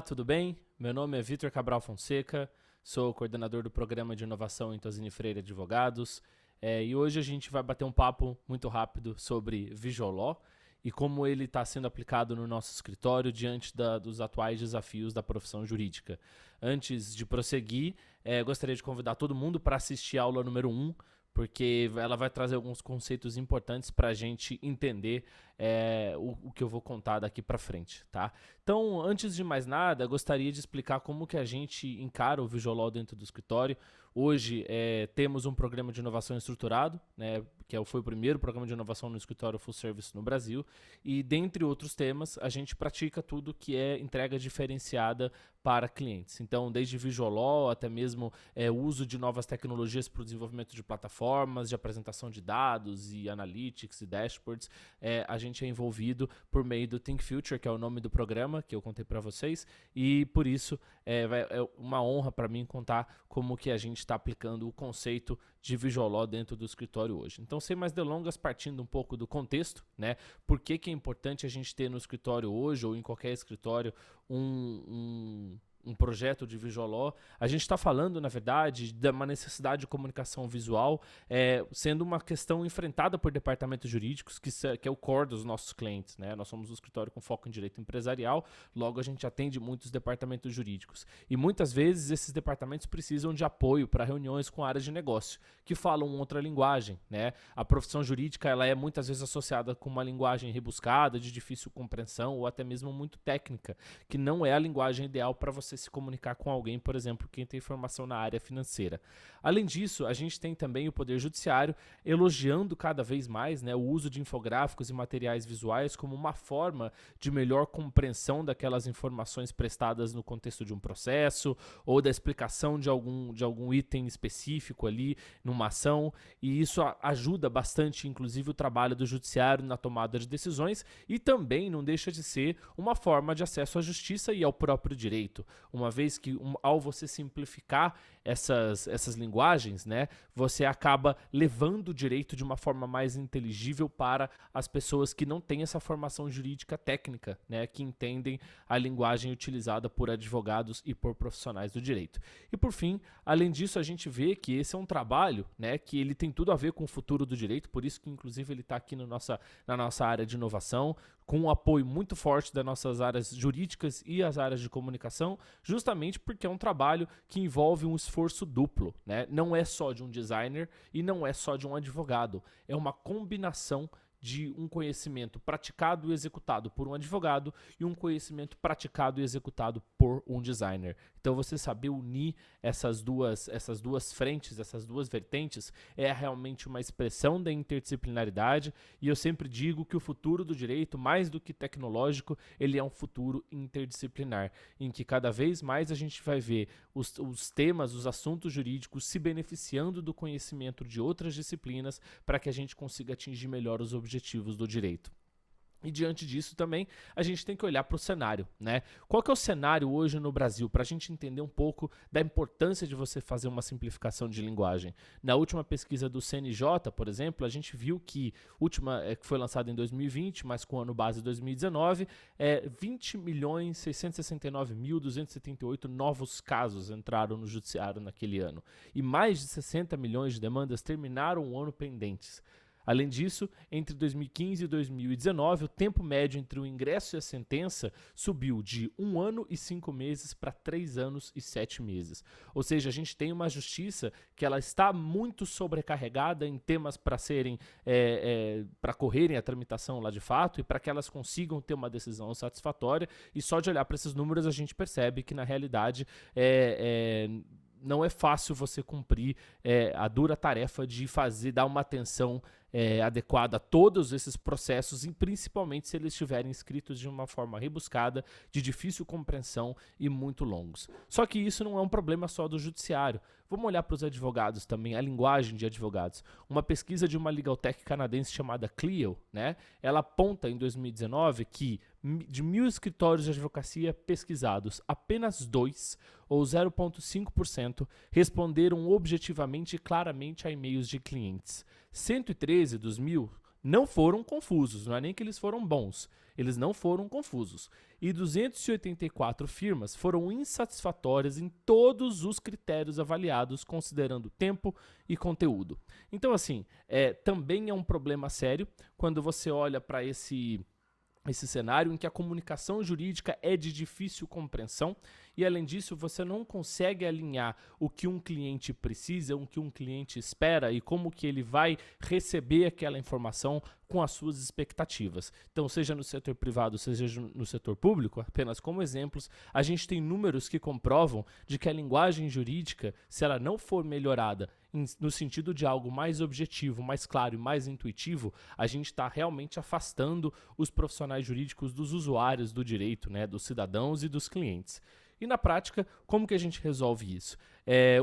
tudo bem? Meu nome é Vitor Cabral Fonseca, sou coordenador do Programa de Inovação em Tosini Freire Advogados, e hoje a gente vai bater um papo muito rápido sobre Visual Law e como ele está sendo aplicado no nosso escritório diante dos atuais desafios da profissão jurídica. Antes de prosseguir, gostaria de convidar todo mundo para assistir a aula número 1, porque ela vai trazer alguns conceitos importantes para a gente entender o que eu vou contar daqui para frente, tá? Então, antes de mais nada, gostaria de explicar como que a gente encara o Visual Law dentro do escritório. Hoje temos um programa de inovação estruturado, né, foi o primeiro programa de inovação no escritório full service no Brasil, e dentre outros temas, a gente pratica tudo que é entrega diferenciada para clientes. Então, desde Visual Law até mesmo o uso de novas tecnologias para o desenvolvimento de plataformas, de apresentação de dados e analytics e dashboards, a gente é envolvido por meio do Think Future, que é o nome do programa que eu contei para vocês, e por isso é uma honra para mim contar como que a gente está aplicando o conceito de Visual Law dentro do escritório hoje. Então, sem mais delongas, partindo um pouco do contexto, né? Por que é importante a gente ter no escritório hoje, ou em qualquer escritório, um projeto de Visual Law? A gente está falando, na verdade, de uma necessidade de comunicação visual, sendo uma questão enfrentada por departamentos jurídicos, que é o core dos nossos clientes, né? Nós somos um escritório com foco em direito empresarial, logo a gente atende muitos departamentos jurídicos. E muitas vezes esses departamentos precisam de apoio para reuniões com áreas de negócio, que falam outra linguagem, né? A profissão jurídica ela é muitas vezes associada com uma linguagem rebuscada, de difícil compreensão, ou até mesmo muito técnica, que não é a linguagem ideal para você se comunicar com alguém, por exemplo, quem tem formação na área financeira. Além disso, a gente tem também o Poder Judiciário elogiando cada vez mais, né, o uso de infográficos e materiais visuais como uma forma de melhor compreensão daquelas informações prestadas no contexto de um processo ou da explicação de algum item específico ali numa ação, e isso ajuda bastante, inclusive, o trabalho do judiciário na tomada de decisões e também não deixa de ser uma forma de acesso à justiça e ao próprio direito, uma vez que ao você simplificar essas linguagens, né, você acaba levando o direito de uma forma mais inteligível para as pessoas que não têm essa formação jurídica técnica, né, que entendem a linguagem utilizada por advogados e por profissionais do direito. E por fim, além disso, a gente vê que esse é um trabalho, né, que ele tem tudo a ver com o futuro do direito, por isso que inclusive ele está aqui na nossa área de inovação, com um apoio muito forte das nossas áreas jurídicas e as áreas de comunicação, justamente porque é um trabalho que envolve um esforço duplo, né? Não é só de um designer e não é só de um advogado, é uma combinação de um conhecimento praticado e executado por um advogado e um conhecimento praticado e executado por um designer. Então, você saber unir essas duas frentes, essas duas vertentes, é realmente uma expressão da interdisciplinaridade, e eu sempre digo que o futuro do direito, mais do que tecnológico, ele é um futuro interdisciplinar, em que cada vez mais a gente vai ver os temas, os assuntos jurídicos se beneficiando do conhecimento de outras disciplinas para que a gente consiga atingir melhor os objetivos do direito. E diante disso também, a gente tem que olhar para o cenário, né? Qual que é o cenário hoje no Brasil? Para a gente entender um pouco da importância de você fazer uma simplificação de linguagem. Na última pesquisa do CNJ, por exemplo, a gente viu que, que foi lançada em 2020, mas com ano base 2019, 20.669.278 novos casos entraram no judiciário naquele ano. E mais de 60 milhões de demandas terminaram o ano pendentes. Além disso, entre 2015 e 2019, o tempo médio entre o ingresso e a sentença subiu de 1 ano e 5 meses para 3 anos e 7 meses. Ou seja, a gente tem uma justiça que ela está muito sobrecarregada em temas para para correrem a tramitação lá de fato e para que elas consigam ter uma decisão satisfatória, e só de olhar para esses números a gente percebe que na realidade não é fácil você cumprir a dura tarefa de dar uma atenção adequada a todos esses processos, e principalmente se eles estiverem escritos de uma forma rebuscada, de difícil compreensão e muito longos. Só que isso não é um problema só do judiciário. Vamos olhar para os advogados também, a linguagem de advogados. Uma pesquisa de uma legal tech canadense chamada Clio, né, ela aponta em 2019 que de 1.000 escritórios de advocacia pesquisados, apenas 2, ou 0,5%, responderam objetivamente e claramente a e-mails de clientes. 113 dos 1.000 não foram confusos, não é nem que eles foram bons, eles não foram confusos. E 284 firmas foram insatisfatórias em todos os critérios avaliados, considerando tempo e conteúdo. Então, assim, também é um problema sério quando você olha para esse cenário em que a comunicação jurídica é de difícil compreensão e, além disso, você não consegue alinhar o que um cliente precisa, o que um cliente espera e como que ele vai receber aquela informação com as suas expectativas. Então, seja no setor privado, seja no setor público, apenas como exemplos, a gente tem números que comprovam de que a linguagem jurídica, se ela não for melhorada no sentido de algo mais objetivo, mais claro e mais intuitivo, a gente está realmente afastando os profissionais jurídicos dos usuários do direito, né, dos cidadãos e dos clientes. E na prática, como que a gente resolve isso?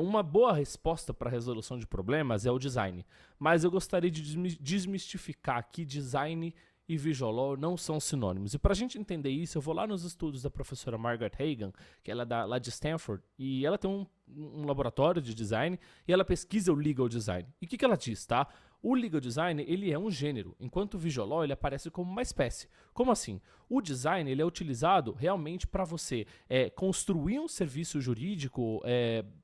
Uma boa resposta para a resolução de problemas é o design, mas eu gostaria de desmistificar aqui design e visual law não são sinônimos. E para a gente entender isso, eu vou lá nos estudos da professora Margaret Hagan, que ela é lá de Stanford, e ela tem um laboratório de design e ela pesquisa o legal design. E o que ela diz, tá? O legal design, ele é um gênero, enquanto o visual law, ele aparece como uma espécie. Como assim? O design, ele é utilizado realmente para você construir um serviço jurídico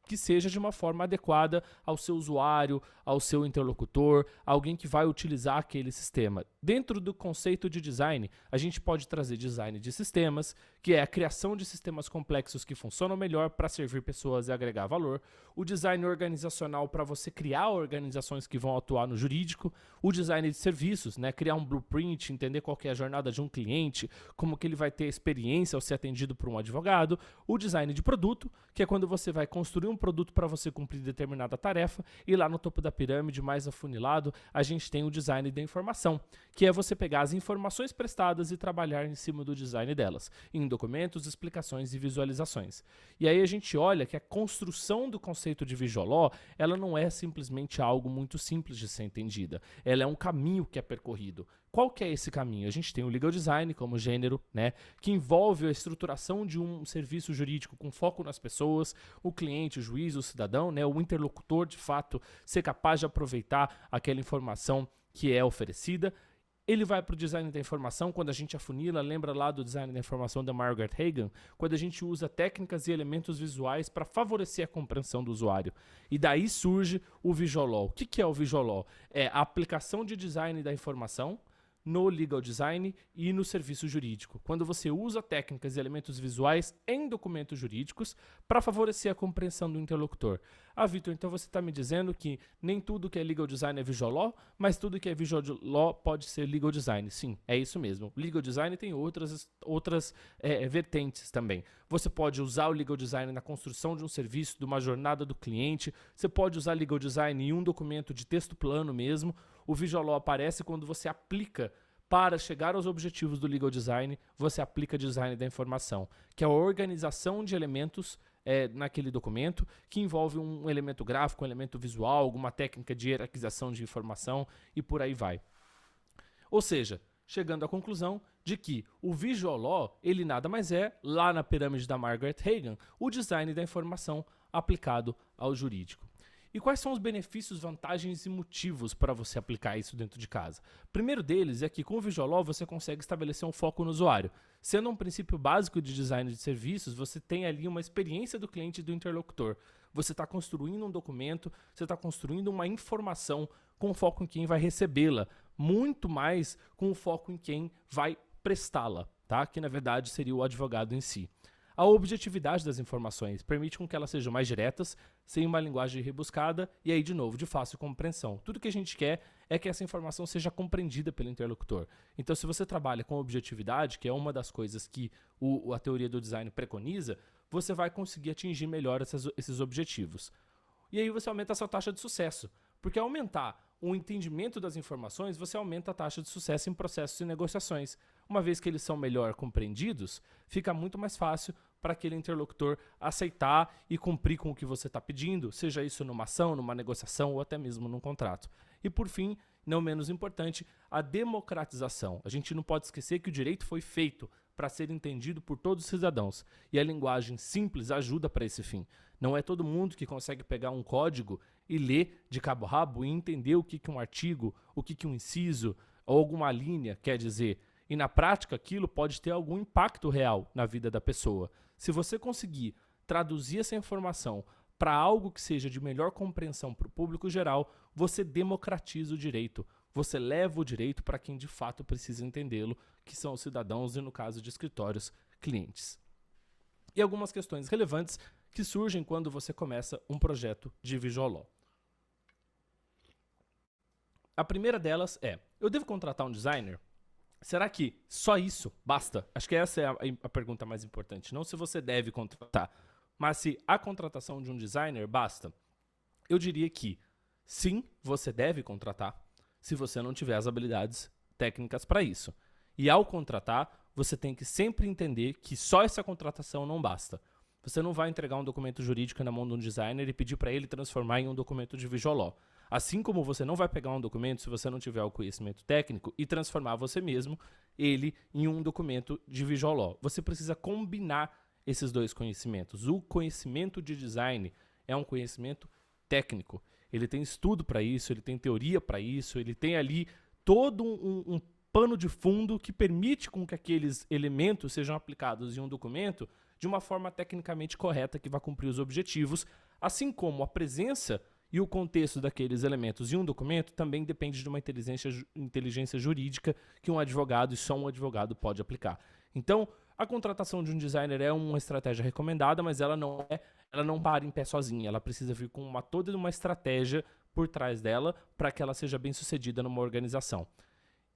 que seja de uma forma adequada ao seu usuário, ao seu interlocutor, alguém que vai utilizar aquele sistema. Dentro do conceito de design, a gente pode trazer design de sistemas, que é a criação de sistemas complexos que funcionam melhor para servir pessoas e agregar valor. O design organizacional para você criar organizações que vão atuar no jurídico. O design de serviços, né? Criar um blueprint, entender qual que é a jornada de um cliente, como que ele vai ter experiência ao ser atendido por um advogado. O design de produto, que é quando você vai construir um produto para você cumprir determinada tarefa. E lá no topo da pirâmide, mais afunilado, a gente tem o design da informação, que é você pegar as informações prestadas e trabalhar em cima do design delas, em documentos, explicações e visualizações. E aí a gente olha que a construção do conceito de visual law, ela não é simplesmente algo muito simples de ser entendida. Ela é um caminho que é percorrido. Qual que é esse caminho? A gente tem o legal design como gênero, né, que envolve a estruturação de um serviço jurídico com foco nas pessoas, o cliente, o juiz, o cidadão, né, o interlocutor, de fato, ser capaz de aproveitar aquela informação que é oferecida. Ele vai para o design da informação, quando a gente afunila, lembra lá do design da informação da Margaret Hagan, quando a gente usa técnicas e elementos visuais para favorecer a compreensão do usuário. E daí surge o visual law. O que é o visual law? É a aplicação de design da informação no legal design e no serviço jurídico, quando você usa técnicas e elementos visuais em documentos jurídicos para favorecer a compreensão do interlocutor. Vitor, então você está me dizendo que nem tudo que é legal design é visual law, mas tudo que é visual law pode ser legal design. Sim, é isso mesmo. Legal design tem outras vertentes também. Você pode usar o legal design na construção de um serviço, de uma jornada do cliente, você pode usar legal design em um documento de texto plano mesmo. O visual law aparece quando você aplica para chegar aos objetivos do legal design, você aplica design da informação, que é a organização de elementos naquele documento, que envolve um elemento gráfico, um elemento visual, alguma técnica de hierarquização de informação e por aí vai. Ou seja, chegando à conclusão de que o visual law, ele nada mais é, lá na pirâmide da Margaret Hagan, o design da informação aplicado ao jurídico. E quais são os benefícios, vantagens e motivos para você aplicar isso dentro de casa? O primeiro deles é que com o visual law você consegue estabelecer um foco no usuário. Sendo um princípio básico de design de serviços, você tem ali uma experiência do cliente e do interlocutor. Você está construindo um documento, você está construindo uma informação com foco em quem vai recebê-la, muito mais com o foco em quem vai prestá-la, tá? Que na verdade seria o advogado em si. A objetividade das informações permite com que elas sejam mais diretas, sem uma linguagem rebuscada e aí, de novo, de fácil compreensão. Tudo que a gente quer é que essa informação seja compreendida pelo interlocutor. Então, se você trabalha com objetividade, que é uma das coisas que a teoria do design preconiza, você vai conseguir atingir melhor esses objetivos. E aí você aumenta a sua taxa de sucesso, porque ao aumentar o entendimento das informações, você aumenta a taxa de sucesso em processos e negociações. Uma vez que eles são melhor compreendidos, fica muito mais fácil para aquele interlocutor aceitar e cumprir com o que você está pedindo, seja isso numa ação, numa negociação ou até mesmo num contrato. E por fim, não menos importante, a democratização. A gente não pode esquecer que o direito foi feito para ser entendido por todos os cidadãos, e a linguagem simples ajuda para esse fim. Não é todo mundo que consegue pegar um código e ler de cabo a rabo e entender o que um artigo, o que um inciso, ou alguma linha quer dizer. E na prática aquilo pode ter algum impacto real na vida da pessoa. Se você conseguir traduzir essa informação para algo que seja de melhor compreensão para o público geral, você democratiza o direito. Você leva o direito para quem de fato precisa entendê-lo, que são os cidadãos e, no caso de escritórios, clientes. E algumas questões relevantes que surgem quando você começa um projeto de Visual Law. A primeira delas é: eu devo contratar um designer? Será que só isso basta? Acho que essa é a pergunta mais importante. Não se você deve contratar, mas se a contratação de um designer basta. Eu diria que sim, você deve contratar, se você não tiver as habilidades técnicas para isso. E ao contratar, você tem que sempre entender que só essa contratação não basta. Você não vai entregar um documento jurídico na mão de um designer e pedir para ele transformar em um documento de Visual Law. Assim como você não vai pegar um documento, se você não tiver o conhecimento técnico, e transformar você mesmo ele em um documento de Visual Law. Você precisa combinar esses dois conhecimentos. O conhecimento de design é um conhecimento técnico. Ele tem estudo para isso, ele tem teoria para isso, ele tem ali todo um pano de fundo que permite com que aqueles elementos sejam aplicados em um documento de uma forma tecnicamente correta que vai cumprir os objetivos, assim como a presença e o contexto daqueles elementos em um documento também depende de uma inteligência jurídica que um advogado e só um advogado pode aplicar. Então, a contratação de um designer é uma estratégia recomendada, mas ela não para em pé sozinha. Ela precisa vir com toda uma estratégia por trás dela para que ela seja bem sucedida numa organização.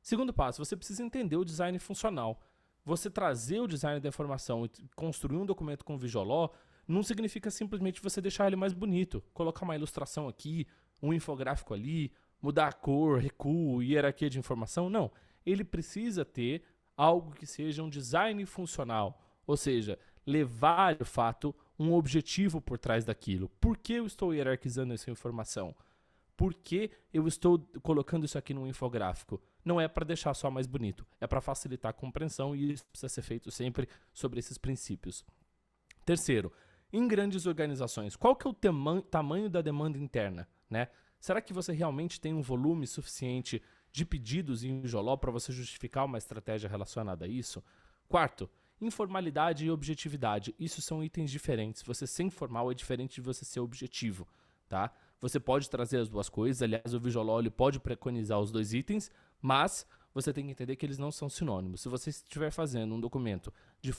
Segundo passo, você precisa entender o design funcional. Você trazer o design da informação e construir um documento com Visual Law não significa simplesmente você deixar ele mais bonito, colocar uma ilustração aqui, um infográfico ali, mudar a cor, recuo, hierarquia de informação. Não, ele precisa ter algo que seja um design funcional, ou seja, levar de fato um objetivo por trás daquilo. Por que eu estou hierarquizando essa informação? Por que eu estou colocando isso aqui num infográfico? Não é para deixar só mais bonito, é para facilitar a compreensão e isso precisa ser feito sempre sobre esses princípios. Terceiro, em grandes organizações, qual que é o tamanho da demanda interna, né? Será que você realmente tem um volume suficiente de pedidos em Visual Law para você justificar uma estratégia relacionada a isso? Quarto, informalidade e objetividade. Isso são itens diferentes. Você ser informal é diferente de você ser objetivo, tá? Você pode trazer as duas coisas. Aliás, o Visual Law ele pode preconizar os dois itens, mas você tem que entender que eles não são sinônimos. Se você estiver fazendo um documento de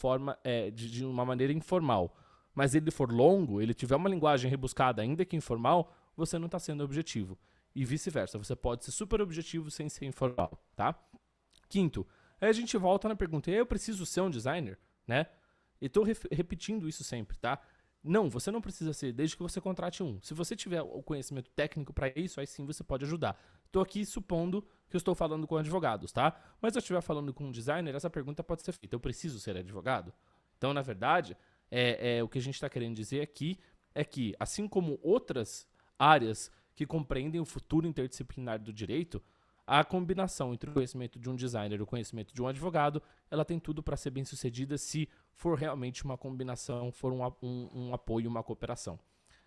uma maneira informal, mas ele for longo, ele tiver uma linguagem rebuscada, ainda que informal, você não está sendo objetivo. E vice-versa, você pode ser super objetivo sem ser informal, tá? Quinto, aí a gente volta na pergunta: eu preciso ser um designer, né? E estou repetindo isso sempre, tá? Não, você não precisa ser, desde que você contrate um. Se você tiver o conhecimento técnico para isso, aí sim você pode ajudar. Estou aqui supondo que eu estou falando com advogados, tá? Mas se eu estiver falando com um designer, essa pergunta pode ser feita: eu preciso ser advogado? Então, na verdade, o que a gente está querendo dizer aqui é que, assim como outras áreas que compreendem o futuro interdisciplinar do direito, a combinação entre o conhecimento de um designer e o conhecimento de um advogado, ela tem tudo para ser bem sucedida se for realmente uma combinação, for um apoio, uma cooperação.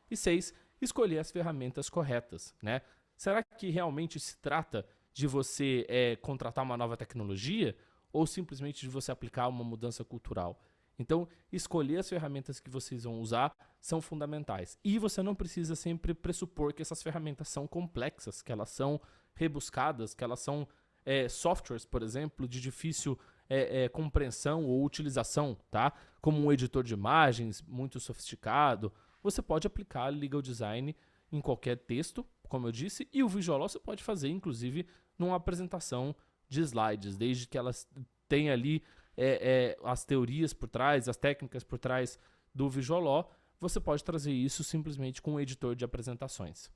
E 6, escolher as ferramentas corretas, né? Será que realmente se trata de você contratar uma nova tecnologia ou simplesmente de você aplicar uma mudança cultural? Então, escolher as ferramentas que vocês vão usar são fundamentais. E você não precisa sempre pressupor que essas ferramentas são complexas, que elas são rebuscadas, que elas são softwares, por exemplo, de difícil compreensão ou utilização, tá? Como um editor de imagens muito sofisticado. Você pode aplicar legal design em qualquer texto, como eu disse, e o Visual Law você pode fazer, inclusive, numa apresentação de slides, desde que elas tenham ali as teorias por trás, as técnicas por trás do Visual Law, você pode trazer isso simplesmente com um editor de apresentações.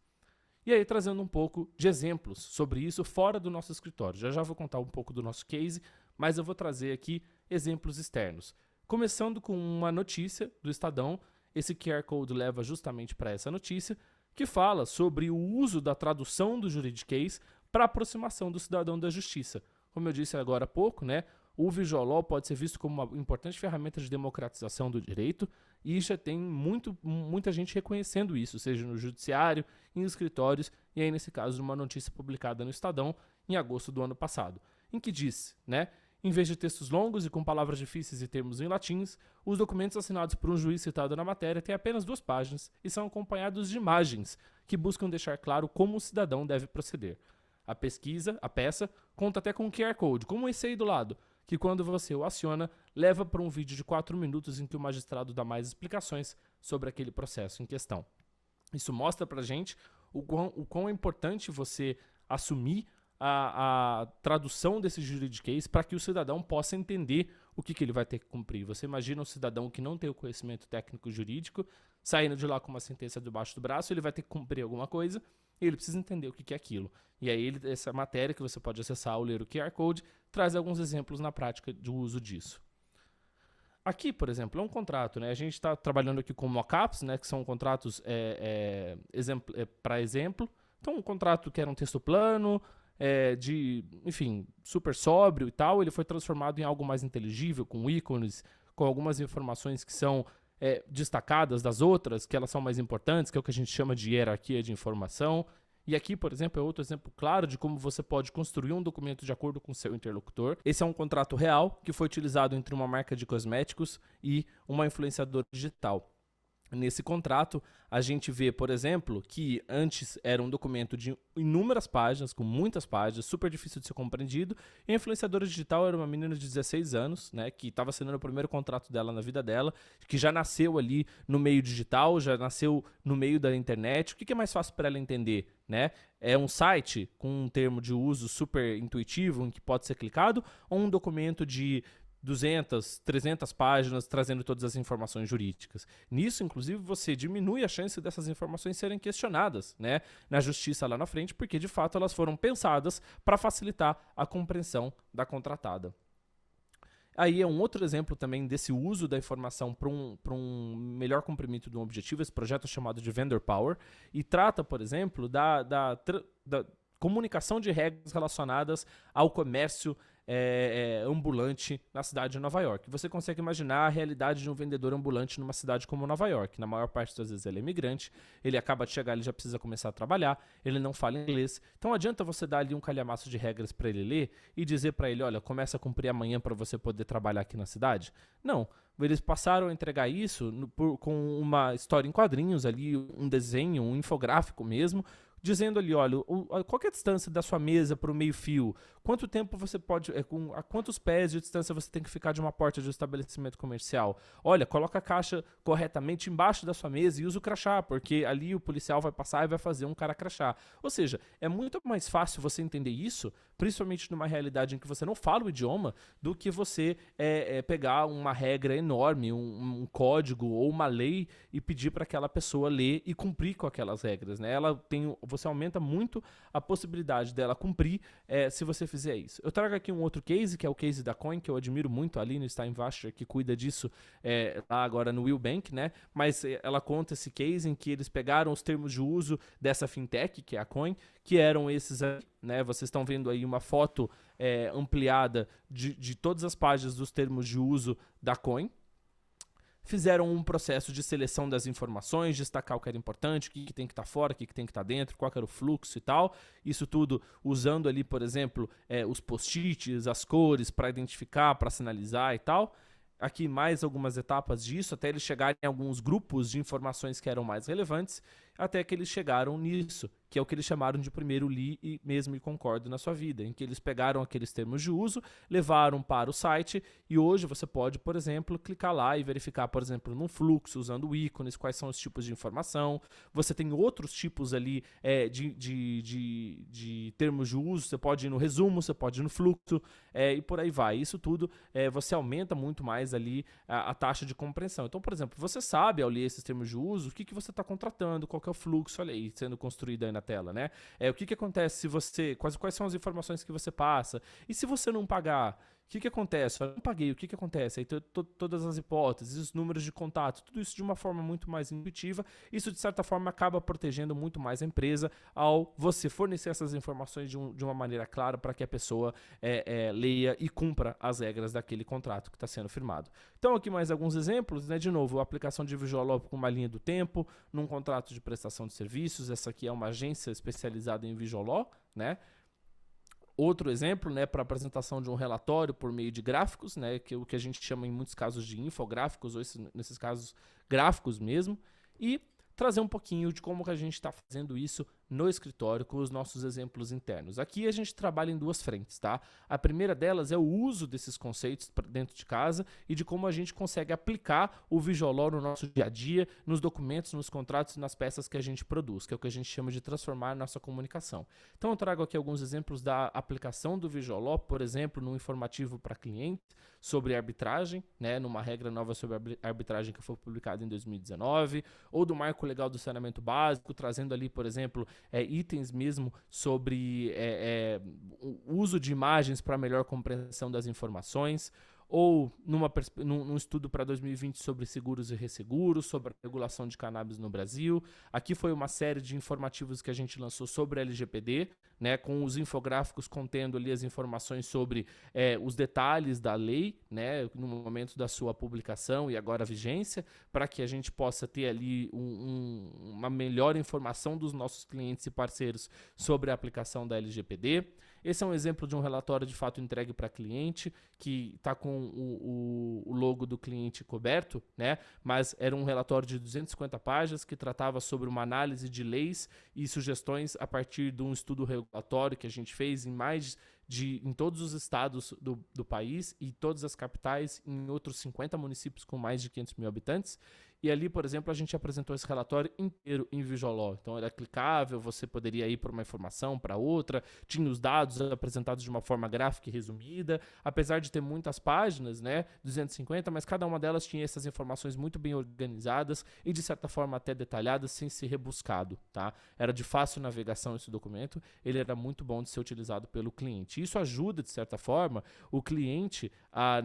E aí, trazendo um pouco de exemplos sobre isso fora do nosso escritório. Já vou contar um pouco do nosso case, mas eu vou trazer aqui exemplos externos. Começando com uma notícia do Estadão, esse QR Code leva justamente para essa notícia, que fala sobre o uso da tradução do juridiquês para aproximação do cidadão da justiça. Como eu disse agora há pouco, né? O Visual Law pode ser visto como uma importante ferramenta de democratização do direito e já tem muita gente reconhecendo isso, seja no judiciário, em escritórios e aí, nesse caso, numa notícia publicada no Estadão em agosto do ano passado, em que diz, né, em vez de textos longos e com palavras difíceis e termos em latins, os documentos assinados por um juiz citado na matéria têm apenas 2 páginas e são acompanhados de imagens que buscam deixar claro como o cidadão deve proceder. A peça, conta até com um QR Code, como esse aí do lado, que quando você o aciona, leva para um vídeo de 4 minutos em que o magistrado dá mais explicações sobre aquele processo em questão. Isso mostra pra gente o quão é importante você assumir a tradução desse juridiquês para que o cidadão possa entender o que ele vai ter que cumprir. Você imagina um cidadão que não tem o conhecimento técnico jurídico, saindo de lá com uma sentença debaixo do braço, ele vai ter que cumprir alguma coisa e ele precisa entender o que é aquilo. E aí essa matéria que você pode acessar ao ler o QR Code traz alguns exemplos na prática do uso disso. Aqui, por exemplo, é um contrato, né? A gente está trabalhando aqui com mockups, né? Que são contratos para exemplo. Então, um contrato que era um texto plano, enfim, super sóbrio e tal, ele foi transformado em algo mais inteligível, com ícones, com algumas informações que são destacadas das outras, que elas são mais importantes, que é o que a gente chama de hierarquia de informação. E aqui, por exemplo, é outro exemplo claro de como você pode construir um documento de acordo com o seu interlocutor. Esse é um contrato real que foi utilizado entre uma marca de cosméticos e uma influenciadora digital. Nesse contrato, a gente vê, por exemplo, que antes era um documento de inúmeras páginas, com muitas páginas, super difícil de ser compreendido, e a influenciadora digital era uma menina de 16 anos, né, que estava assinando o primeiro contrato dela na vida dela, que já nasceu ali no meio digital, já nasceu no meio da internet. O que é mais fácil para ela entender, né? É um site com um termo de uso super intuitivo, em que pode ser clicado, ou um documento de 200, 300 páginas trazendo todas as informações jurídicas. Nisso, inclusive, você diminui a chance dessas informações serem questionadas, né, na justiça lá na frente, porque de fato elas foram pensadas para facilitar a compreensão da contratada. Aí é um outro exemplo também desse uso da informação para um melhor cumprimento de um objetivo. Esse projeto é chamado de Vendor Power e trata, por exemplo, da comunicação de regras relacionadas ao comércio ambulante na cidade de Nova York. Você consegue imaginar a realidade de um vendedor ambulante numa cidade como Nova York. Na maior parte das vezes ele é imigrante, ele acaba de chegar, ele já precisa começar a trabalhar, ele não fala inglês. Então adianta você dar ali um calhamaço de regras para ele ler e dizer para ele, olha, começa a cumprir amanhã para você poder trabalhar aqui na cidade? Não. Eles passaram a entregar isso com uma história em quadrinhos ali, um desenho, um infográfico mesmo, dizendo ali, olha, qual que é a distância da sua mesa para o meio-fio? Quanto tempo você pode, a quantos pés de distância você tem que ficar de uma porta de um estabelecimento comercial? Olha, coloca a caixa corretamente embaixo da sua mesa e usa o crachá, porque ali o policial vai passar e vai fazer um cara crachá. Ou seja, é muito mais fácil você entender isso, principalmente numa realidade em que você não fala o idioma, do que você pegar uma regra enorme, um código ou uma lei e pedir para aquela pessoa ler e cumprir com aquelas regras, né? Você aumenta muito a possibilidade dela cumprir se você fizer isso. Eu trago aqui um outro case, que é o case da Coin, que eu admiro muito, ali no Steinwasser, que cuida disso lá agora no Will Bank, né? Mas ela conta esse case em que eles pegaram os termos de uso dessa fintech, que é a Coin, que eram esses aí, né? Vocês estão vendo aí uma foto ampliada de todas as páginas dos termos de uso da Coin. Fizeram um processo de seleção das informações, destacar o que era importante, o que tem que estar fora, o que tem que estar dentro, qual era o fluxo e tal. Isso tudo usando ali, por exemplo, os post-its, as cores para identificar, para sinalizar e tal. Aqui mais algumas etapas disso, até eles chegarem em alguns grupos de informações que eram mais relevantes, até que eles chegaram nisso, que é o que eles chamaram de primeiro li e mesmo e concordo na sua vida, em que eles pegaram aqueles termos de uso, levaram para o site e hoje você pode, por exemplo, clicar lá e verificar, por exemplo, num fluxo, usando ícones, quais são os tipos de informação. Você tem outros tipos ali de termos de uso, você pode ir no resumo, você pode ir no fluxo e por aí vai. Isso tudo você aumenta muito mais ali a taxa de compreensão. Então, por exemplo, você sabe ao ler esses termos de uso o que você está contratando, qual que é o fluxo, olha aí, sendo construído aí na tela, né? O que acontece se você, quais são as informações que você passa, e se você não pagar, o que acontece? Eu não paguei, o que acontece? Aí todas as hipóteses, os números de contato, tudo isso de uma forma muito mais intuitiva. Isso, de certa forma, acaba protegendo muito mais a empresa ao você fornecer essas informações de uma maneira clara para que a pessoa leia e cumpra as regras daquele contrato que está sendo firmado. Então, aqui mais alguns exemplos, né? De novo, a aplicação de Visual Law com uma linha do tempo, num contrato de prestação de serviços. Essa aqui é uma agência especializada em Visual Law, né? Outro exemplo, né, para apresentação de um relatório por meio de gráficos, né, que é o que a gente chama em muitos casos de infográficos, ou nesses casos gráficos mesmo, e trazer um pouquinho de como que a gente está fazendo isso no escritório com os nossos exemplos internos. Aqui a gente trabalha em duas frentes, tá? A primeira delas é o uso desses conceitos dentro de casa e de como a gente consegue aplicar o Visual no nosso dia a dia, nos documentos, nos contratos e nas peças que a gente produz, que é o que a gente chama de transformar nossa comunicação. Então eu trago aqui alguns exemplos da aplicação do Visual, por exemplo, no informativo para clientes sobre arbitragem, né, numa regra nova sobre arbitragem que foi publicada em 2019, ou do marco legal do saneamento básico, trazendo ali, por exemplo, itens mesmo sobre o uso de imagens para melhor compreensão das informações, ou num estudo para 2020 sobre seguros e resseguros, sobre a regulação de cannabis no Brasil. Aqui foi uma série de informativos que a gente lançou sobre a LGPD, né, com os infográficos contendo ali as informações sobre os detalhes da lei, né, no momento da sua publicação e agora a vigência, para que a gente possa ter ali uma melhor informação dos nossos clientes e parceiros sobre a aplicação da LGPD. Esse é um exemplo de um relatório de fato entregue para cliente, que está com o logo do cliente coberto, né? Mas era um relatório de 250 páginas que tratava sobre uma análise de leis e sugestões a partir de um estudo regulatório que a gente fez em todos os estados do país e todas as capitais, em outros 50 municípios com mais de 500 mil habitantes. E ali, por exemplo, a gente apresentou esse relatório inteiro em Visual. Então, era clicável, você poderia ir para uma informação, para outra, tinha os dados apresentados de uma forma gráfica e resumida, apesar de ter muitas páginas, né, 250, mas cada uma delas tinha essas informações muito bem organizadas e, de certa forma, até detalhadas, sem ser rebuscado, tá? Era de fácil navegação esse documento, ele era muito bom de ser utilizado pelo cliente. Isso ajuda, de certa forma, o cliente,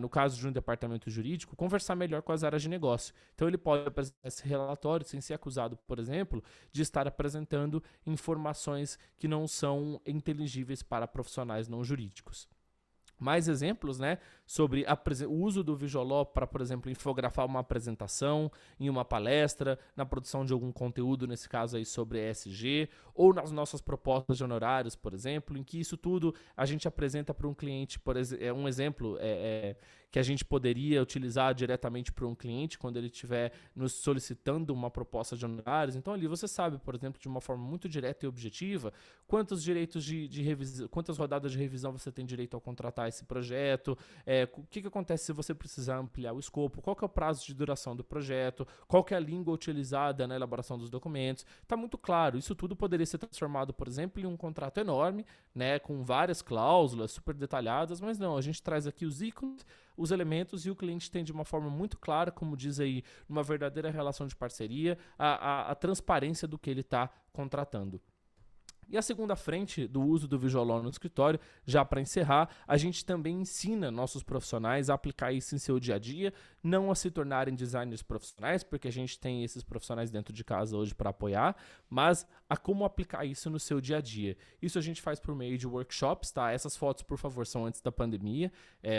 no caso de um departamento jurídico, conversar melhor com as áreas de negócio. Então, ele pode apresentar esse relatório sem ser acusado, por exemplo, de estar apresentando informações que não são inteligíveis para profissionais não jurídicos. Mais exemplos, né, sobre o uso do Visual para, por exemplo, infografar uma apresentação, em uma palestra, na produção de algum conteúdo, nesse caso aí sobre ESG, ou nas nossas propostas de honorários, por exemplo, em que isso tudo a gente apresenta para um cliente, um exemplo que a gente poderia utilizar diretamente para um cliente quando ele estiver nos solicitando uma proposta de honorários. Então ali você sabe, por exemplo, de uma forma muito direta e objetiva, quantos direitos de revisão, quantas rodadas de revisão você tem direito ao contratar esse projeto, o que acontece se você precisar ampliar o escopo, qual que é o prazo de duração do projeto, qual que é a língua utilizada na elaboração dos documentos. Está muito claro, isso tudo poderia ser transformado, por exemplo, em um contrato enorme, né, com várias cláusulas super detalhadas, mas não, a gente traz aqui os ícones, os elementos, e o cliente tem de uma forma muito clara, como diz aí, uma verdadeira relação de parceria, a transparência do que ele está contratando. E a segunda frente do uso do Visual no escritório, já para encerrar, a gente também ensina nossos profissionais a aplicar isso em seu dia a dia, não a se tornarem designers profissionais, porque a gente tem esses profissionais dentro de casa hoje para apoiar, mas a como aplicar isso no seu dia a dia. Isso a gente faz por meio de workshops, tá? Essas fotos, por favor, são antes da pandemia,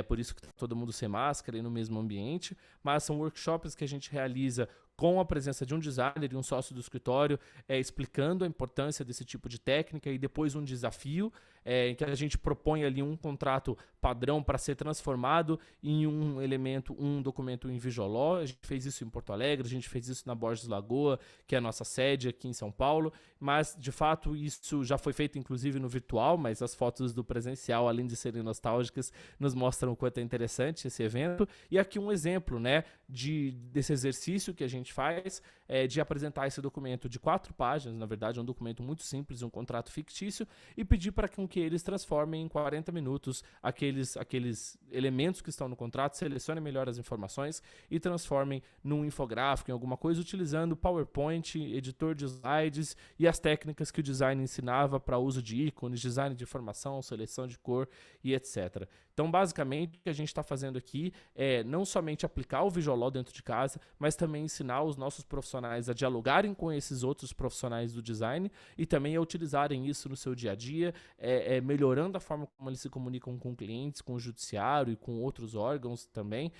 por isso que tá todo mundo sem máscara e no mesmo ambiente, mas são workshops que a gente realiza com a presença de um designer e um sócio do escritório, explicando a importância desse tipo de técnica, e depois um desafio, em que a gente propõe ali um contrato padrão para ser transformado em um documento em Visual. A gente fez isso em Porto Alegre, a gente fez isso na Borges Lagoa, que é a nossa sede aqui em São Paulo, mas de fato isso já foi feito inclusive no virtual, mas as fotos do presencial, além de serem nostálgicas, nos mostram o quanto é interessante esse evento. E aqui um exemplo, né, desse exercício que a gente faz, de apresentar esse documento de 4 páginas, na verdade é um documento muito simples, um contrato fictício, e pedir para que eles transformem em 40 minutos aqueles elementos que estão no contrato, selecionem melhor as informações e transformem num infográfico, em alguma coisa, utilizando PowerPoint, editor de slides e as técnicas que o design ensinava para uso de ícones, design de informação, seleção de cor e etc. Então, basicamente, o que a gente está fazendo aqui é não somente aplicar o Visual dentro de casa, mas também ensinar os nossos profissionais a dialogarem com esses outros profissionais do design e também a utilizarem isso no seu dia a dia, melhorando a forma como eles se comunicam com clientes, com o judiciário e com outros órgãos também,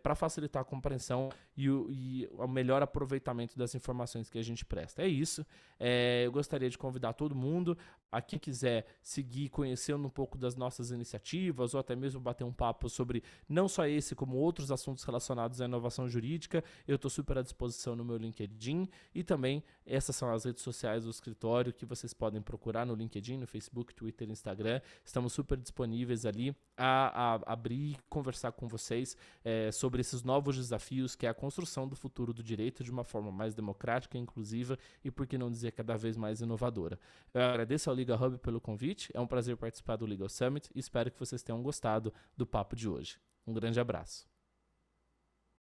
para facilitar a compreensão e o melhor aproveitamento das informações que a gente presta. É isso. Eu gostaria de convidar todo mundo A quem quiser seguir conhecendo um pouco das nossas iniciativas ou até mesmo bater um papo sobre não só esse, como outros assuntos relacionados à inovação jurídica, eu estou super à disposição no meu LinkedIn e também essas são as redes sociais do escritório que vocês podem procurar no LinkedIn, no Facebook, Twitter, Instagram. Estamos super disponíveis ali a abrir e conversar com vocês sobre esses novos desafios que é a construção do futuro do direito de uma forma mais democrática, inclusiva e, por que não dizer, cada vez mais inovadora. Eu agradeço ao Liga Hub pelo convite, é um prazer participar do Legal Summit e espero que vocês tenham gostado do papo de hoje. Um grande abraço.